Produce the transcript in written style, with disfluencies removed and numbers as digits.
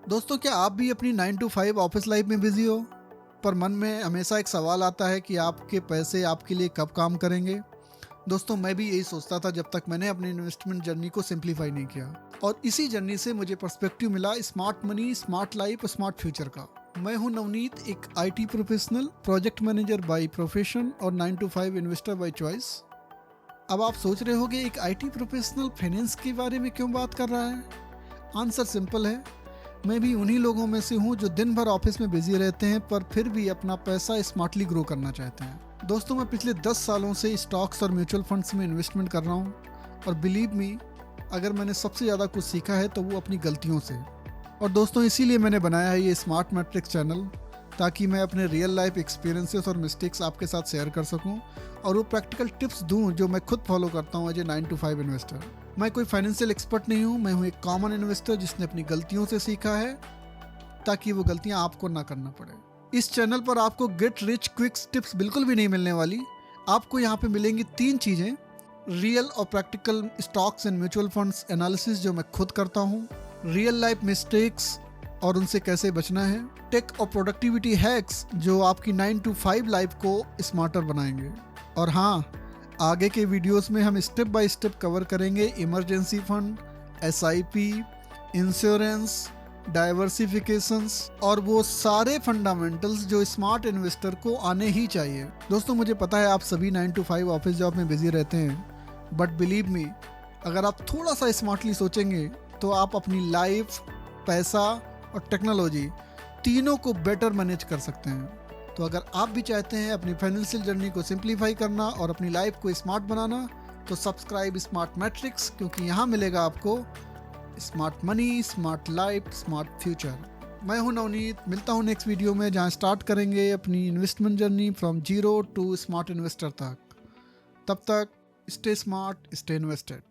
दोस्तों, क्या आप भी अपनी 9 to 5 ऑफिस लाइफ में बिजी हो, पर मन में हमेशा एक सवाल आता है कि आपके पैसे आपके लिए कब काम करेंगे। दोस्तों, मैं भी यही सोचता था जब तक मैंने अपनी इन्वेस्टमेंट जर्नी को सिंप्लीफाई नहीं किया, और इसी जर्नी से मुझे पर्सपेक्टिव मिला स्मार्ट मनी, स्मार्ट लाइफ और स्मार्ट फ्यूचर का। मैं हूं नवनीत, एक IT professional, project manager by profession और 9 to 5 इन्वेस्टर बाय चॉइस। अब आप सोच रहे होंगे, एक आईटी प्रोफेशनल फाइनेंस के बारे में क्यों बात कर रहा है? आंसर सिंपल है, मैं भी उन्हीं लोगों में से हूं जो दिन भर ऑफिस में बिजी रहते हैं पर फिर भी अपना पैसा स्मार्टली ग्रो करना चाहते हैं। दोस्तों, मैं पिछले 10 सालों से स्टॉक्स और म्यूचुअल फंड्स में इन्वेस्टमेंट कर रहा हूं, और बिलीव मी, अगर मैंने सबसे ज़्यादा कुछ सीखा है तो वो अपनी गलतियों से। और दोस्तों, इसीलिए मैंने बनाया है ये स्मार्ट मैट्रिक्स चैनल, ताकि मैं अपने रियल लाइफ एक्सपीरियंसेस और मिस्टेक्स आपके साथ शेयर कर सकूं और वो प्रैक्टिकल टिप्स दूं जो मैं खुद फॉलो करता हूं एज ए 9 to 5 इन्वेस्टर। मैं कोई फाइनेंशियल एक्सपर्ट नहीं हूं, मैं हूं एक कॉमन इन्वेस्टर जिसने अपनी गलतियों से सीखा है ताकि वो गलतियां आपको ना करना पड़े। इस चैनल पर आपको गेट रिच क्विक टिप्स बिल्कुल भी नहीं मिलने वाली। आपको यहाँ पे मिलेंगी 3 चीज़ें: रियल और practical stocks and mutual funds analysis जो मैं खुद करता हूँ, रियल लाइफ मिस्टेक्स और उनसे कैसे बचना है, टेक और प्रोडक्टिविटी हैक्स जो आपकी 9 to 5 लाइफ को स्मार्टर बनाएंगे। और हाँ, आगे के वीडियोस में हम स्टेप बाय स्टेप कवर करेंगे इमरजेंसी फंड, SIP, इंश्योरेंस, डाइवर्सिफिकेशंस और वो सारे फंडामेंटल्स जो स्मार्ट इन्वेस्टर को आने ही चाहिए। दोस्तों, मुझे पता है आप सभी 9 to 5 ऑफिस जॉब में बिजी रहते हैं, बट बिलीव मी, अगर आप थोड़ा सा स्मार्टली सोचेंगे तो आप अपनी लाइफ, पैसा और टेक्नोलॉजी तीनों को बेटर मैनेज कर सकते हैं। तो अगर आप भी चाहते हैं अपनी फाइनेंशियल जर्नी को सिंप्लीफाई करना और अपनी लाइफ को स्मार्ट बनाना, तो सब्सक्राइब स्मार्ट मैट्रिक्स, क्योंकि यहाँ मिलेगा आपको smart money, smart life, smart future. मैं हूं नवनीत, मिलता हूं नेक्स्ट वीडियो में जहां स्टार्ट करेंगे अपनी investment journey from zero to smart investor तक। तब तक स्टे स्मार्ट, स्टे इन्वेस्टेड।